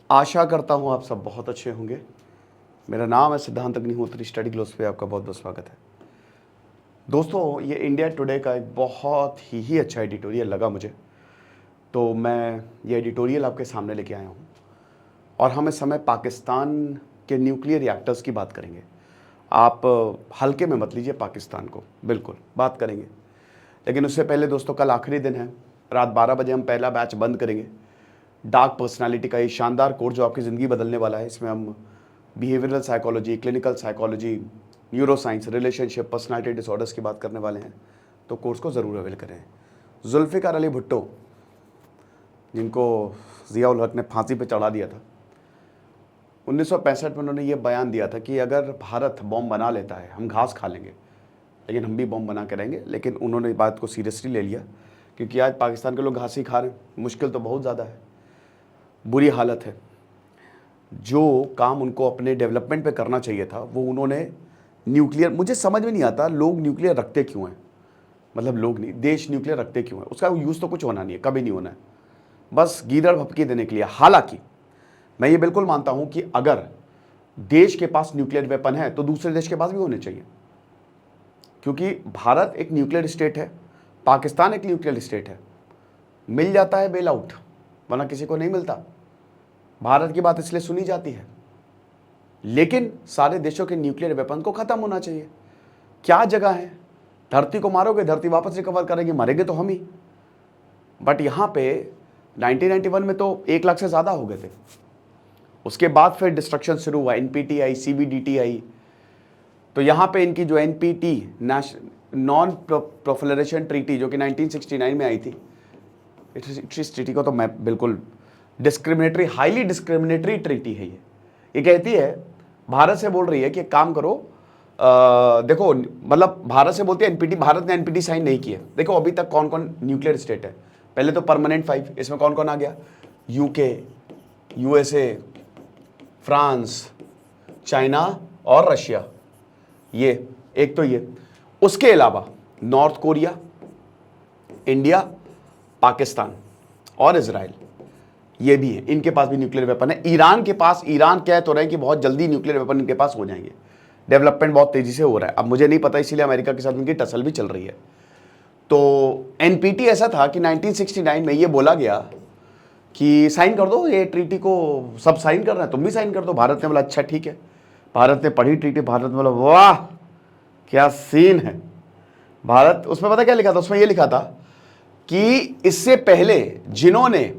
आशा करता हूँ आप सब बहुत अच्छे होंगे। मेरा नाम है सिद्धांत अग्निहोत्री, स्टडी ग्लोस पे आपका बहुत बहुत स्वागत है। दोस्तों, ये इंडिया टुडे का एक बहुत ही अच्छा एडिटोरियल लगा मुझे, तो मैं ये एडिटोरियल आपके सामने लेके आया हूँ। और हम इस समय पाकिस्तान के न्यूक्लियर रिएक्टर्स की बात करेंगे। आप हल्के में मत लीजिए पाकिस्तान को, बिल्कुल बात करेंगे। लेकिन उससे पहले दोस्तों, कल आखिरी दिन है, रात 12 बजे हम पहला बैच बंद करेंगे। डार्क पर्सनालिटी का ये शानदार कोर्स जो आपकी ज़िंदगी बदलने वाला है। इसमें हम behavioural psychology, clinical psychology, neuro science, relationship, personality disorders की बात करने वाले हैं, तो कोर्स को ज़रूर अवेल करें। जुल्फ़िकार अली भुट्टो, जिनको ज़ियाउल हक ने फांसी पे चढ़ा दिया था, 1965 में उन्होंने ये बयान दिया था कि अगर भारत बॉम्ब बना लेता है, हम घास खा लेंगे लेकिन हम भी बॉम्ब बना के रहेंगे। लेकिन उन्होंने इस बात को सीरियसली ले लिया, क्योंकि आज पाकिस्तान के लोग घास ही खा रहे हैं। मुश्किल तो बहुत ज़्यादा है, बुरी हालत है। जो काम उनको अपने डेवलपमेंट पे करना चाहिए था, वो उन्होंने न्यूक्लियर, मुझे समझ में नहीं आता लोग न्यूक्लियर रखते क्यों हैं। मतलब लोग नहीं, देश न्यूक्लियर रखते क्यों है। उसका यूज़ तो कुछ होना नहीं है, कभी नहीं होना है, बस गीदड़ भपकी देने के लिए। हालांकि मैं ये बिल्कुल मानता हूं कि अगर देश के पास न्यूक्लियर वेपन है तो दूसरे देश के पास भी होने चाहिए, क्योंकि भारत एक न्यूक्लियर स्टेट है, पाकिस्तान एक न्यूक्लियर स्टेट है। मिल जाता है बेल आउट, वरना किसी को नहीं मिलता। भारत की बात इसलिए सुनी जाती है, लेकिन सारे देशों के न्यूक्लियर वेपन को खत्म होना चाहिए। क्या जगह है, धरती को मारोगे, धरती वापस रिकवर करेगी, मरेंगे तो हम ही। बट यहाँ पे 1991 में तो 1 लाख से ज़्यादा हो गए थे। उसके बाद फिर डिस्ट्रक्शन शुरू हुआ, NPT आई, CBDT आई। तो यहाँ पे इनकी जो NPT, नॉन प्रोफिलरेशन ट्रीटी, जो कि 1969 में आई थी, इस ट्रीटी को तो मैं बिल्कुल डिस्क्रिमिनेटरी, हाईली डिस्क्रिमिनेटरी ट्रीटी है ये कहती है, भारत से बोल रही है कि एक काम करो, देखो, मतलब भारत से बोलती है NPT, भारत ने NPT साइन नहीं किया। देखो अभी तक कौन कौन न्यूक्लियर स्टेट है। पहले तो परमानेंट 5, इसमें कौन कौन आ गया, UK, USA, फ्रांस, चाइना और रशिया। ये एक तो ये, उसके अलावा नॉर्थ कोरिया, इंडिया, पाकिस्तान और इजराइल, ये भी है, इनके पास भी न्यूक्लियर वेपन है। ईरान के पास, ईरान कह तो रहे हैं कि बहुत जल्दी न्यूक्लियर वेपन इनके पास हो जाएंगे, डेवलपमेंट बहुत तेजी से हो रहा है। अब मुझे नहीं पता, इसीलिए अमेरिका के साथ इनकी टसल भी चल रही है। तो NPT ऐसा था कि 1969 में ये बोला गया कि साइन कर दो ये ट्रीटी को, सब साइन कर रहे हैं, तुम भी साइन कर दो। भारत ने बोला अच्छा ठीक है। भारत ने पढ़ी ट्रीटी, भारत ने बोला वाह क्या सीन है। भारत, उसमें पता क्या लिखा था, उसमें ये लिखा था कि इससे पहले जिन्होंने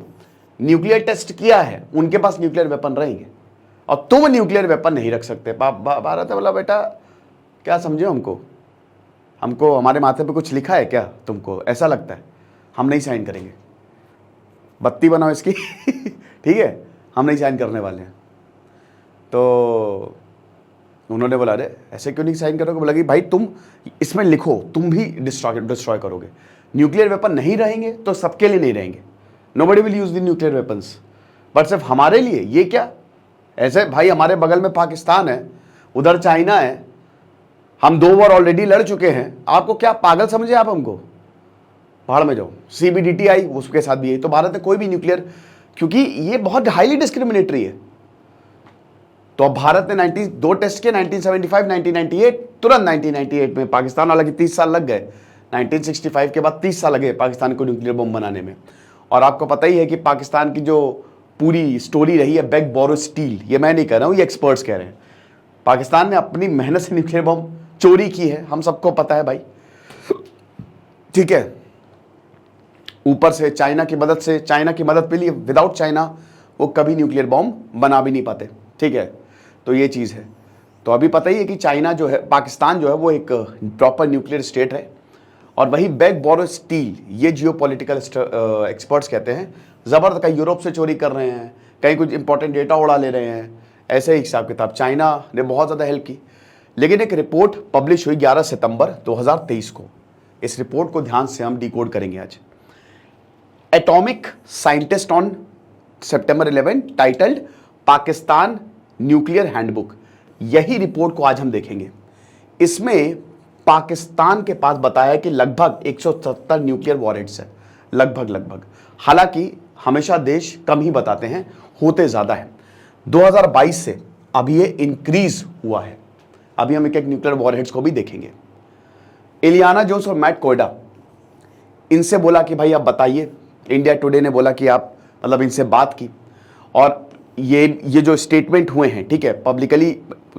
न्यूक्लियर टेस्ट किया है उनके पास न्यूक्लियर वेपन रहेंगे और तुम न्यूक्लियर वेपन नहीं रख सकते। भारत ने बोला बेटा क्या समझे हमको हमारे माथे पे कुछ लिखा है क्या, तुमको ऐसा लगता है, हम नहीं साइन करेंगे, बत्ती बनाओ इसकी ठीक है, हम नहीं साइन करने वाले हैं। तो उन्होंने बोला अरे ऐसे क्यों नहीं साइन करोगे। बोला कि भाई तुम इसमें लिखो, तुम भी डिस्ट्रॉय करोगे। न्यूक्लियर वेपन नहीं रहेंगे तो सबके लिए नहीं रहेंगे, nobody will use the nuclear weapons, but सिर्फ हमारे लिए। ये क्या ऐसे, भाई हमारे बगल में पाकिस्तान है, उधर चाइना है, हम 2 बार ऑलरेडी लड़ चुके हैं, आपको क्या पागल समझे आप हमको, भाड़ में जाओ। CBDT आई, उसके साथ भी यही। तो भारत ने कोई भी न्यूक्लियर, क्योंकि ये बहुत हाईली डिस्क्रिमिनेटरी है, तो अब भारत ने 2 टेस्ट किए, 1975, 1998, तुरंत 1998 में। पाकिस्तान हालांकि 30 साल लग गए, 1965 के बाद 30 साल लगे पाकिस्तान को न्यूक्लियर बम बनाने में। और आपको पता ही है कि पाकिस्तान की जो पूरी स्टोरी रही है, बेग बोरो स्टील, ये मैं नहीं कह रहा हूँ, ये एक्सपर्ट्स कह रहे हैं। पाकिस्तान ने अपनी मेहनत से न्यूक्लियर बम चोरी की है, हम सबको पता है भाई, ठीक है। ऊपर से चाइना की मदद मिली, विदाउट चाइना वो कभी न्यूक्लियर बॉम्ब बना भी नहीं पाते, ठीक है। तो ये चीज़ है। तो अभी पता ही है कि चाइना जो है, पाकिस्तान जो है वो एक प्रॉपर न्यूक्लियर स्टेट है। और वही बेग बोरो स्टील, ये जियोपॉलिटिकल एक्सपर्ट्स कहते हैं ज़बरदस्त, कहीं यूरोप से चोरी कर रहे हैं, कहीं कुछ इंपॉर्टेंट डेटा उड़ा ले रहे हैं, ऐसे ही हिसाब किताब। चाइना ने बहुत ज़्यादा हेल्प की। लेकिन एक रिपोर्ट पब्लिश हुई 11 सितंबर 2023 को, इस रिपोर्ट को ध्यान से हम डिकोड करेंगे आज। Atomic scientist on September 11 titled Pakistan nuclear handbook, यही रिपोर्ट को आज हम देखेंगे। इसमें पाकिस्तान के पास बताया कि लगभग 170 न्यूक्लियर वॉरेंट्स है, लगभग। हालांकि हमेशा देश कम ही बताते हैं, होते ज़्यादा है। 2022 से अभी ये इंक्रीज हुआ है। अभी हम एक न्यूक्लियर वॉरहेड्स को भी देखेंगे। इलियाना जोन्स और मैट कोयडा, इनसे बोला कि भाई आप बताइए, इंडिया टुडे ने बोला कि आप मतलब इनसे बात की और ये जो स्टेटमेंट हुए हैं, ठीक है, पब्लिकली,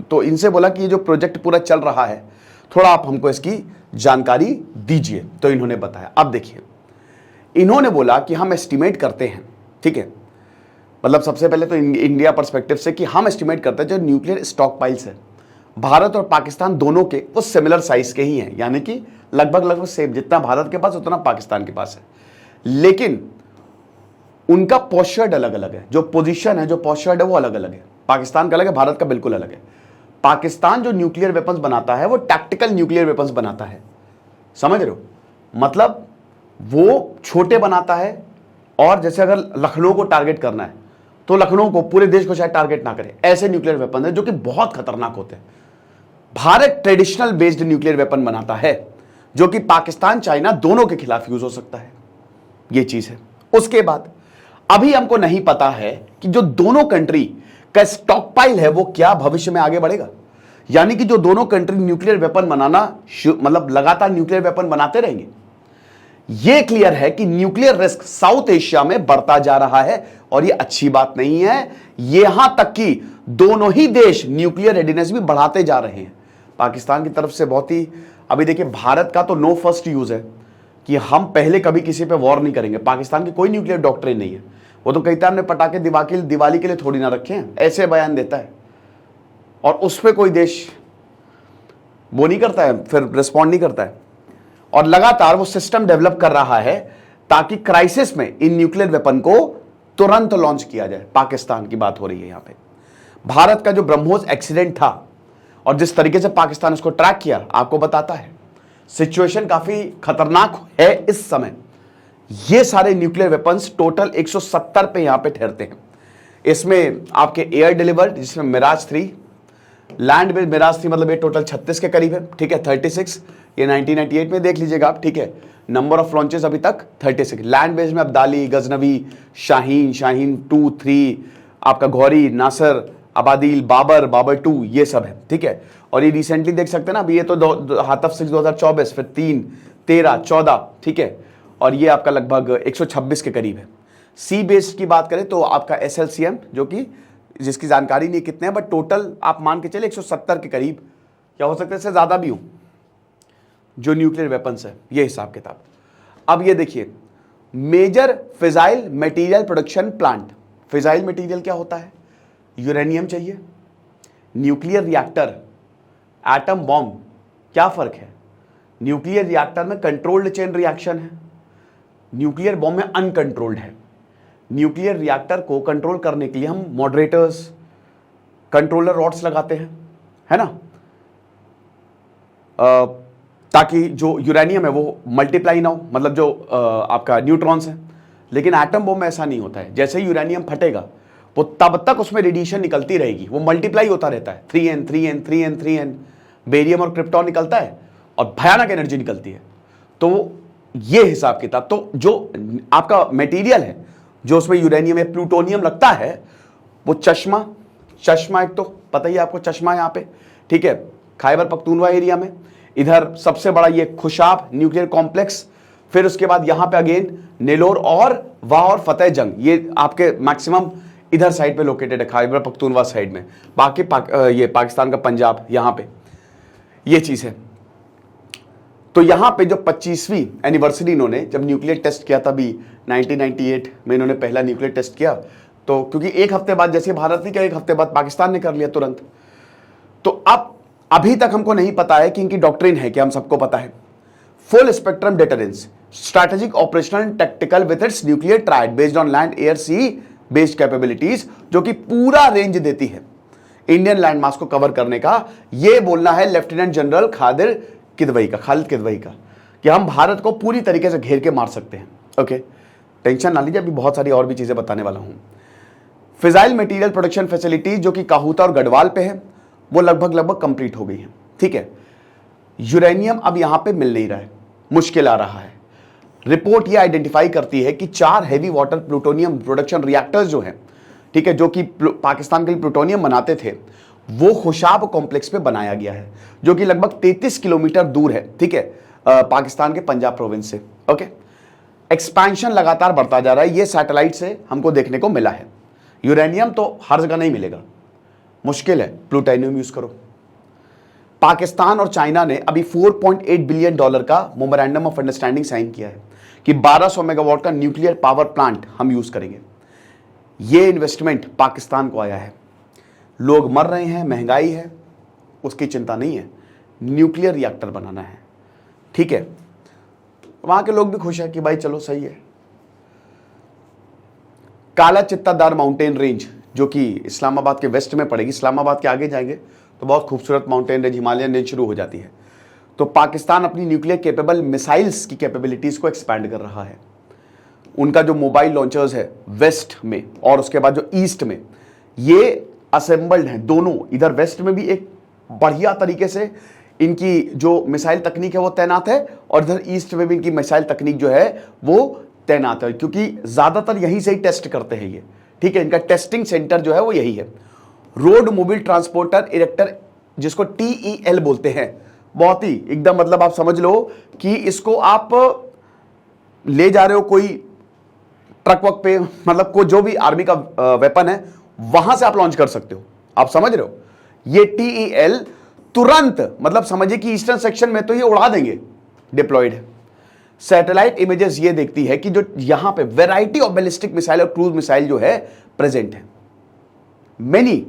तो इनसे बोला कि ये जो प्रोजेक्ट पूरा चल रहा है थोड़ा आप हमको इसकी जानकारी दीजिए। तो इन्होंने बताया। अब देखिए, इन्होंने बोला कि हम एस्टिमेट करते हैं, ठीक है, मतलब सबसे पहले तो इंडिया पर्सपेक्टिव से कि हम एस्टिमेट करते हैं जो न्यूक्लियर स्टॉक पाइल्स है भारत और पाकिस्तान दोनों के वो सिमिलर साइज के ही हैं, यानी कि लगभग सेम, जितना भारत के पास उतना पाकिस्तान के पास है, लेकिन उनका पोस्चर्ड अलग अलग है। जो पोजीशन है, जो पोस्चर्ड है वो अलग अलग है। पाकिस्तान का अलग है, भारत का बिल्कुल अलग है। पाकिस्तान जो न्यूक्लियर वेपन्स बनाता है वो टैक्टिकल न्यूक्लियर वेपन्स बनाता है, समझ रहे हो, मतलब वो छोटे बनाता है। और जैसे अगर लखनऊ को टारगेट करना है तो लखनऊ को, पूरे देश को शायद टारगेट ना करे, ऐसे न्यूक्लियर वेपन है जो कि बहुत खतरनाक होते हैं। Bharat traditional based nuclear weapon बनाता है जो कि पाकिस्तान चाइना दोनों के खिलाफ यूज हो सकता है, ये चीज है। उसके बाद अभी हमको नहीं पता है कि जो दोनों कंट्री का स्टॉक पाइल है वो क्या भविष्य में आगे बढ़ेगा, यानी कि जो दोनों कंट्री न्यूक्लियर वेपन बनाना मतलब लगातार न्यूक्लियर वेपन बनाते रहेंगे। यह क्लियर है कि न्यूक्लियर रिस्क साउथ एशिया में बढ़ता जा रहा है और यह अच्छी बात नहीं है। यहां तक कि दोनों ही देश न्यूक्लियर रेडीनेस भी बढ़ाते जा रहे हैं। पाकिस्तान की तरफ से बहुत ही, अभी देखिए, भारत का तो नो फर्स्ट यूज है कि हम पहले कभी किसी पे वॉर नहीं करेंगे। पाकिस्तान की कोई न्यूक्लियर डॉक्ट्रिन नहीं है। वो तो कहता है हमने पटाखे दिवाली के लिए थोड़ी ना रखे हैं, ऐसे बयान देता है और उस पर कोई देश वो नहीं करता है, फिर रिस्पॉन्ड नहीं करता है। और लगातार वो सिस्टम डेवलप कर रहा है ताकि क्राइसिस में इन न्यूक्लियर वेपन को तुरंत लॉन्च किया जाए। पाकिस्तान की बात हो रही है यहां पे। भारत का जो ब्रह्मोस एक्सीडेंट था और जिस तरीके से पाकिस्तान उसको ट्रैक किया, आपको बताता है सिचुएशन काफी खतरनाक है इस समय। ये सारे न्यूक्लियर वेपन्स टोटल 170 पे यहां पे ठहरते हैं। इसमें आपके एयर डिलीवर्ड, जिसमें मिराज 3, लैंड बेस्ड मिराज 3, मतलब ये टोटल 36 के करीब है, ठीक है, 36, ये 1998 में देख लीजिएगा आप, ठीक है। नंबर ऑफ लॉन्चेस अभी तक 36। लैंड बेस्ड में अब्दाली, गजनवी, शाहीन 2, 3, आपका गौरी, नासर, अबादील, बाबर 2, ये सब है, ठीक है। और ये रिसेंटली देख सकते हैं ना, अभी ये तो हाथफ 6 2024, फिर 3, 13, 14, ठीक है। और ये आपका लगभग 126 के करीब है। सी बेस्ड की बात करें तो आपका SLCM, जो कि जिसकी जानकारी नहीं कितने हैं, बट टोटल आप मान के चले 170 के करीब, क्या हो सकता है इससे ज्यादा भी हो, जो न्यूक्लियर वेपन्स है, ये हिसाब किताब। अब ये देखिए, major fissile material production plant. Fissile material क्या होता है? यूरेनियम चाहिए, न्यूक्लियर रिएक्टर, एटम बॉम्ब। क्या फर्क है? न्यूक्लियर रिएक्टर में कंट्रोल्ड चेन रिएक्शन है, न्यूक्लियर बॉम्ब में अनकंट्रोल्ड है। न्यूक्लियर रिएक्टर को कंट्रोल करने के लिए हम मॉडरेटर्स, कंट्रोलर रॉड्स लगाते हैं, है ना, ताकि जो यूरेनियम है वो मल्टीप्लाई ना हो, मतलब जो आपका न्यूट्रॉन्स है। लेकिन एटम बॉम्ब में ऐसा नहीं होता है। जैसे ही यूरेनियम फटेगा वो तब तक उसमें रेडिएशन निकलती रहेगी, वो मल्टीप्लाई होता रहता है, 3n 3n 3n 3n। Barium और क्रिप्टॉन निकलता है और भयानक एनर्जी निकलती है। तो ये हिसाब किताब, तो जो आपका मटेरियल है, जो उसमें यूरेनियम या प्लूटोनियम लगता है, वो चश्मा, एक तो पता ही आपको, चश्मा यहाँ पे, ठीक है, खैबर पख्तूनवा एरिया में। इधर सबसे बड़ा ये खुशाब न्यूक्लियर कॉम्प्लेक्स, फिर उसके बाद यहां पे अगेन नेलोर और वाह और फतेह जंग, ये आपके मैक्सिमम इधर साइड पे लोकेटेड है, खैबर पख्तूनवा साइड में। बाकी ये पाकिस्तान का पंजाब, यहां पे ये चीज है। तो यहां पे जो 25वीं एनिवर्सरी इन्होंने जब न्यूक्लियर टेस्ट किया था, अभी 1998 में इन्होंने पहला न्यूक्लियर टेस्ट किया, तो क्योंकि एक हफ्ते बाद, जैसे भारत ने किया, एक हफ्ते बाद पाकिस्तान ने कर लिया तुरंत। तो अब अभी तक हमको नहीं पता है कि इनकी डॉक्ट्रिन है कि हम सबको पता है। Full spectrum deterrence, strategic, operational and tactical with its nuclear triad based on land air sea based capabilities, जो कि पूरा रेंज देती है इंडियन लैंड मास को कवर करने का। यह बोलना है लेफ्टिनेंट जनरल खालिद किदवई का, कि हम भारत को पूरी तरीके से घेर के मार सकते हैं। ओके, टेंशन ना लीजिए, अभी बहुत सारी और भी चीजें बताने वाला हूं। फिजाइल मटेरियल प्रोडक्शन फैसिलिटीज जो कि काहूता और गढ़वाल पे है, वो लगभग कंप्लीट हो गई है, ठीक है। यूरेनियम अब यहां पे मिल नहीं रहा है, मुश्किल आ रहा है। रिपोर्ट ये आइडेंटिफाई करती है कि 4 heavy water plutonium production reactors जो हैं, ठीक है, जो कि पाकिस्तान के लिए प्लूटोनियम बनाते थे, वो खुशाब कॉम्प्लेक्स पे बनाया गया है, जो कि लगभग 33 किलोमीटर दूर है, ठीक है, पाकिस्तान के पंजाब प्रोविंस से। ओके, एक्सपेंशन लगातार बढ़ता जा रहा है, ये सैटेलाइट से हमको देखने को मिला है। यूरेनियम तो हर जगह नहीं मिलेगा, मुश्किल है, प्लूटोनियम यूज करो। पाकिस्तान और चाइना ने अभी $4.8 बिलियन का मेमोरेंडम ऑफ अंडरस्टैंडिंग साइन किया है कि 1200 मेगावाट का न्यूक्लियर पावर प्लांट हम यूज करेंगे। ये इन्वेस्टमेंट पाकिस्तान को आया है। लोग मर रहे हैं, महंगाई है, उसकी चिंता नहीं है, न्यूक्लियर रिएक्टर बनाना है, ठीक है। वहां के लोग भी खुश है कि भाई चलो सही है। काला चित्तादार माउंटेन रेंज, जो कि इस्लामाबाद के वेस्ट में पड़ेगी, इस्लामाबाद के आगे जाएंगे तो बहुत खूबसूरत माउंटेन रेंज, हिमालयन रेंज शुरू हो जाती है। तो पाकिस्तान अपनी न्यूक्लियर केपेबल मिसाइल्स की कैपेबिलिटीज को एक्सपैंड कर रहा है। उनका जो मोबाइल लॉन्चर्स है वेस्ट में और उसके बाद जो ईस्ट में, ये असेंबल्ड हैं दोनों। इधर वेस्ट में भी एक बढ़िया तरीके से इनकी जो मिसाइल तकनीक है वो तैनात है, और इधर ईस्ट में भी इनकी मिसाइल तकनीक जो है वो तैनात है, क्योंकि ज्यादातर यहीं से ही टेस्ट करते हैं ये, ठीक है। इनका टेस्टिंग सेंटर जो है वो यही है। रोड मोबाइल ट्रांसपोर्टर इरेक्टर, जिसको TEL बोलते हैं, बहुत ही एकदम मतलब आप समझ लो कि इसको आप ले जा रहे हो कोई ट्रक वक पे, मतलब को जो भी आर्मी का वेपन है वहां से आप लॉन्च कर सकते हो, आप समझ रहे हो। ये TEL तुरंत मतलब समझिए कि ईस्टर्न सेक्शन में तो ये उड़ा देंगे, डिप्लॉयड है। सैटेलाइट इमेजेस ये देखती है कि जो यहां पे वैरायटी ऑफ बैलिस्टिक मिसाइल और क्रूज मिसाइल जो है प्रेजेंट है, मेनी।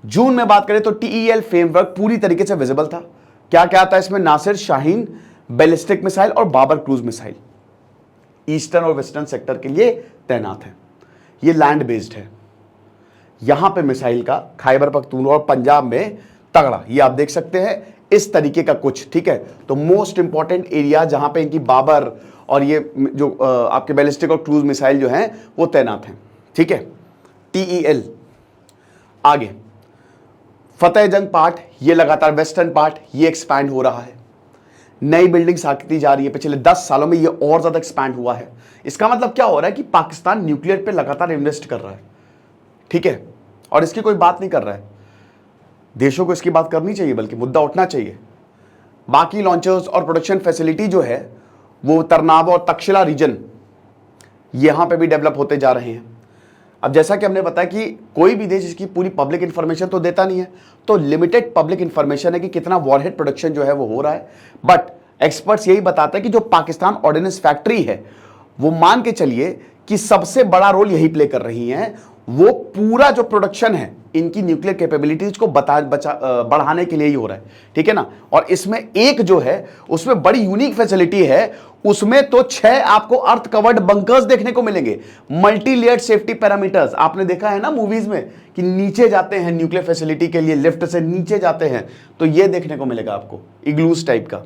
जून में बात करें तो TEL फ्रेमवर्क पूरी तरीके से विजिबल था। क्या क्या था इसमें? नासिर, शाहीन बैलिस्टिक मिसाइल और बाबर क्रूज मिसाइल ईस्टर्न और वेस्टर्न सेक्टर के लिए तैनात है। ये लैंड बेस्ड है। यहां पे मिसाइल का खैबर पख्तूनख्वा और पंजाब में तगड़ा, ये आप देख सकते हैं इस तरीके का कुछ, ठीक है। तो मोस्ट इंपॉर्टेंट एरिया जहां पे इनकी बाबर और ये जो आपके बैलिस्टिक और क्रूज मिसाइल जो हैं वो तैनात हैं, ठीक है। TEL आगे फतेह जंग पार्ट, ये लगातार वेस्टर्न पार्ट ये एक्सपैंड हो रहा है। नई बिल्डिंग्स आती जा रही है, पिछले 10 सालों में ये और ज्यादा एक्सपैंड हुआ है। इसका मतलब क्या हो रहा है कि पाकिस्तान न्यूक्लियर पे लगातार इन्वेस्ट कर रहा है, ठीक है, और इसकी कोई बात नहीं कर रहा है। देशों को इसकी बात करनी चाहिए, बल्कि मुद्दा उठना चाहिए। बाकी लॉन्चर्स और प्रोडक्शन फैसिलिटी जो है वो तरनाब और तक्षशिला रीजन यहां पे भी डेवलप होते जा रहे हैं। अब जैसा कि हमने बताया कि कोई भी देश इसकी पूरी पब्लिक इंफॉर्मेशन तो देता नहीं है, तो लिमिटेड पब्लिक इंफॉर्मेशन है कि कितना वॉरहेड प्रोडक्शन जो है वो हो रहा है। बट एक्सपर्ट्स यही बताते हैं कि जो पाकिस्तान ऑर्डिनेंस फैक्ट्री है वो मान के चलिए कि सबसे बड़ा रोल यही प्ले कर रही है। वो पूरा जो प्रोडक्शन है इनकी न्यूक्लियर कैपेबिलिटीज को बढ़ाने के लिए ही हो रहा है, ठीक है ना। और इसमें एक जो है उसमें बड़ी यूनिक फैसिलिटी है, उसमें तो 6 आपको अर्थ कवर्ड बंकर्स देखने को मिलेंगे, मल्टी लेयर्ड सेफ्टी पैरामीटर्स। आपने देखा है ना मूवीज में कि नीचे जाते हैं न्यूक्लियर फैसिलिटी के लिए, लिफ्ट से नीचे जाते हैं, तो ये देखने को मिलेगा आपको इग्लूस टाइप का।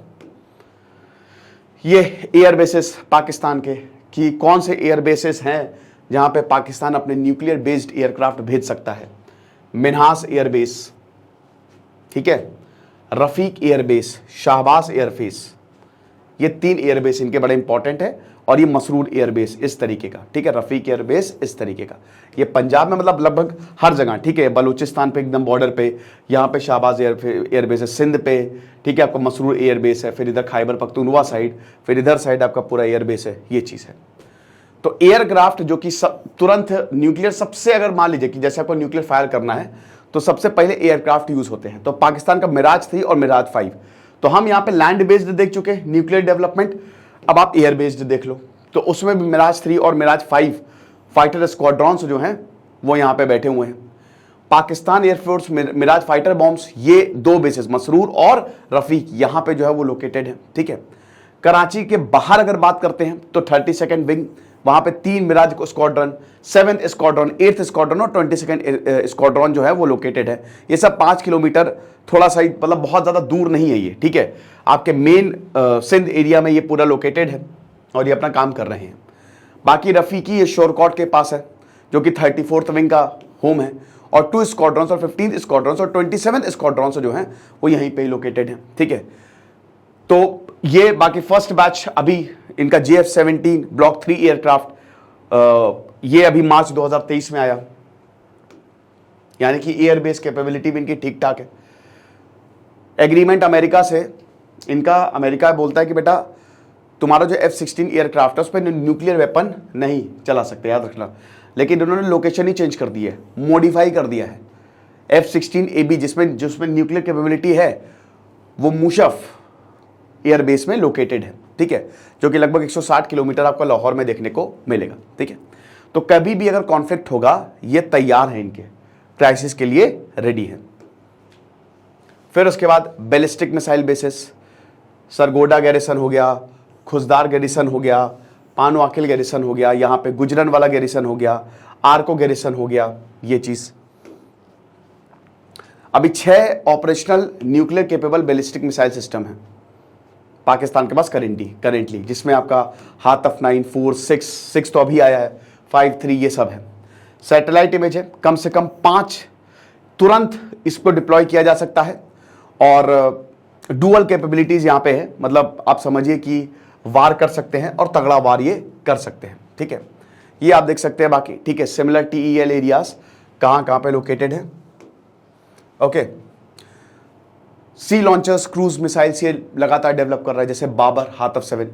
ये एयर बेसिस पाकिस्तान के, कि कौन से एयर बेसिस हैं जहां पे पाकिस्तान अपने न्यूक्लियर बेस्ड एयरक्राफ्ट भेज सकता है। मिन्हास एयरबेस, ठीक है, रफीक एयरबेस, शाहबाज एयरफेस, ये 3 एयरबेस इनके बड़े इंपॉर्टेंट है। और ये मसरूर एयरबेस इस तरीके का, ठीक है, रफीक एयरबेस इस तरीके का। ये पंजाब में मतलब लगभग हर जगह, ठीक है, बलूचिस्तान पे एकदम बॉर्डर पे, यहाँ पे शाहबाज एयरबेस है, सिंध पे, ठीक है, आपका मसरूर एयरबेस है, फिर इधर खैबर पख्तूनख्वा साइड, फिर इधर साइड आपका पूरा एयरबेस है, ये चीज़ है। तो एयरक्राफ्ट जो कि तुरंत न्यूक्लियर, सबसे अगर मान लीजिए कि जैसे आपको न्यूक्लियर फायर करना है तो सबसे पहले एयरक्राफ्ट यूज होते हैं। तो पाकिस्तान का मिराज 3 और मिराज 5, तो हम यहाँ पे लैंड बेस्ड देख चुके हैं न्यूक्लियर डेवलपमेंट। अब आप एयर बेस्ड देख लो, तो उसमें भी मिराज 3 और मिराज 5 फाइटर स्क्वाड्रॉन्स जो हैं वो यहाँ पे बैठे हुए हैं। Pakistan air force Mirage fighter bombs, ये 2 बेसेस मसरूर और रफीक यहाँ पे जो है वो लोकेटेड है, ठीक है। कराची के बाहर अगर बात करते हैं तो 32nd विंग, वहां पे 3 Miraj squadron, 7th squadron, 8th squadron और 22nd स्क्वाड्रन जो है वो लोकेटेड है। ये सब 5 किलोमीटर, थोड़ा सा मतलब बहुत ज्यादा दूर नहीं है ये, ठीक है। आपके मेन सिंध एरिया में ये पूरा लोकेटेड है और ये अपना काम कर रहे हैं। बाकी रफीकी ये शोरकोट के पास है, जो कि 34th विंग का होम है, और 2 स्क्वाड्रॉन्स और 15th स्क्वाड्रॉन्स और 27th स्क्वाड्रॉन्स जो हैं वो यहीं पे लोकेटेड हैं, ठीक है। तो ये बाकी फर्स्ट बैच अभी इनका JF-17 ब्लॉक 3 एयरक्राफ्ट, ये अभी मार्च 2023 में आया, यानी कि एयर बेस कैपेबिलिटी भी इनकी ठीक ठाक है। एग्रीमेंट अमेरिका से इनका, अमेरिका बोलता है कि बेटा तुम्हारा जो F-16 एयरक्राफ्ट है उस पर न्यूक्लियर वेपन नहीं चला सकते, याद रखना। लेकिन उन्होंने लोकेशन ही चेंज कर दी है, मॉडिफाई कर दिया है। F-16AB जिसमें न्यूक्लियर कैपेबिलिटी है वो मुशफ एयरबेस में लोकेटेड है, ठीक है, जो कि लगभग 160 किलोमीटर आपको लाहौर में देखने को मिलेगा, ठीक है। तो कभी भी अगर कॉन्फ्लिक्ट होगा ये तैयार है, इनके क्राइसिस के लिए रेडी है। फिर उसके बाद बैलिस्टिक मिसाइल बेसिस, सरगोडा गैरिसन हो गया, खुजदार गैरिसन हो गया, पानवाकिल गैरिसन हो गया, यहाँ पे गुजरन वाला गैरिसन हो गया, आर्को गैरिसन हो गया, ये चीज। अभी 6 operational nuclear capable ballistic missile system है पाकिस्तान के पास करेंटली, जिसमें आपका हाथफ 9, 4, 6 तो अभी आया है, 5, 3 ये सब है। सैटेलाइट इमेज है, कम से कम 5 तुरंत इसको डिप्लॉय किया जा सकता है। और डुअल कैपेबिलिटीज यहाँ पे है, मतलब आप समझिए कि वार कर सकते हैं और तगड़ा वार ये कर सकते हैं, ठीक है। ये आप देख सकते हैं बाकी, ठीक है। सिमिलर TEL एरियाज कहाँ पे लोकेटेड है, ओके। सी लॉन्चर्स, क्रूज मिसाइल्स ये लगातार डेवलप कर रहा है, जैसे बाबर, हाथफ 7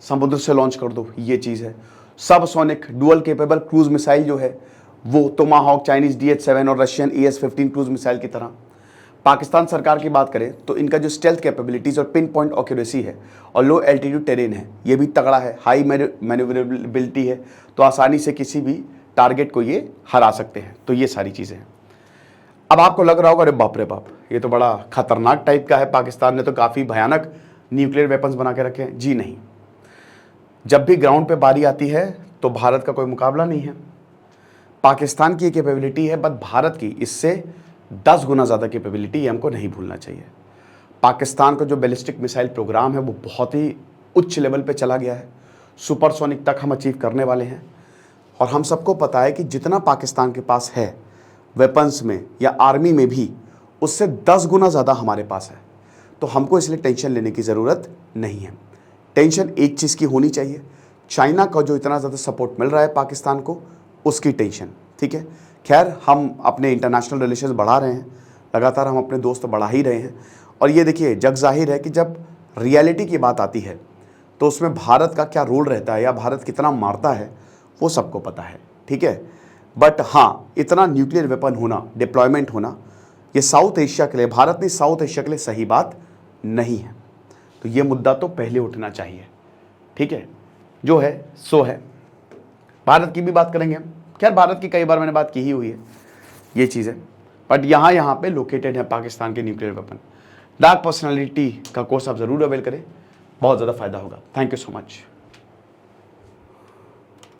समुद्र से लॉन्च कर दो, ये चीज़ है। Subsonic dual capable cruise missile जो है वो टोमाहॉक, चाइनीज DH-7 और रशियन ES-15 क्रूज मिसाइल की तरह। पाकिस्तान सरकार की बात करें तो इनका जो स्टेल्थ कैपेबिलिटीज और पिन पॉइंट एक्यूरेसी है और लो एल्टीट्यूड टेरेन है ये भी तगड़ा है, हाई मैन्यूवरेबिलिटी है, तो आसानी से किसी भी टारगेट को ये हरा सकते हैं। तो ये सारी चीज़ें हैं। अब आपको लग रहा होगा अरे बाप रे बाप, ये तो बड़ा खतरनाक टाइप का है, पाकिस्तान ने तो काफ़ी भयानक न्यूक्लियर वेपन्स बना के रखे हैं। जी नहीं, जब भी ग्राउंड पे बारी आती है तो भारत का कोई मुकाबला नहीं है। पाकिस्तान की कैपेबिलिटी है, बट भारत की इससे 10 गुना ज़्यादा कैपेबिलिटी, ये हमको नहीं भूलना चाहिए। पाकिस्तान का जो बैलिस्टिक मिसाइल प्रोग्राम है वो बहुत ही उच्च लेवल पे चला गया है, सुपरसोनिक तक हम अचीव करने वाले हैं। और हम सबको पता है कि जितना पाकिस्तान के पास है वेपन्स में या आर्मी में भी, उससे 10 गुना ज़्यादा हमारे पास है। तो हमको इसलिए टेंशन लेने की ज़रूरत नहीं है। टेंशन एक चीज़ की होनी चाहिए, चाइना का जो इतना ज़्यादा सपोर्ट मिल रहा है पाकिस्तान को, उसकी टेंशन, ठीक है। खैर, हम अपने इंटरनेशनल रिलेशंस बढ़ा रहे हैं, लगातार हम अपने दोस्त बढ़ा ही रहे हैं। और ये देखिए, जग जाहिर है कि जब रियलिटी की बात आती है तो उसमें भारत का क्या रोल रहता है या भारत कितना मारता है वो सबको पता है, ठीक है। बट हाँ, इतना न्यूक्लियर वेपन होना, डिप्लॉयमेंट होना, ये साउथ एशिया के लिए, भारत नहीं साउथ एशिया के लिए सही बात नहीं है। तो ये मुद्दा तो पहले उठना चाहिए, ठीक है। जो है सो है। भारत की भी बात करेंगे हम, खैर भारत की कई बार मैंने बात की ही हुई है, ये चीज़ है। बट यहाँ पे लोकेटेड है पाकिस्तान के न्यूक्लियर वेपन। डार्क पर्सनालिटी का कोर्स आप ज़रूर अवेल करें, बहुत ज़्यादा फायदा होगा। Thank you so much.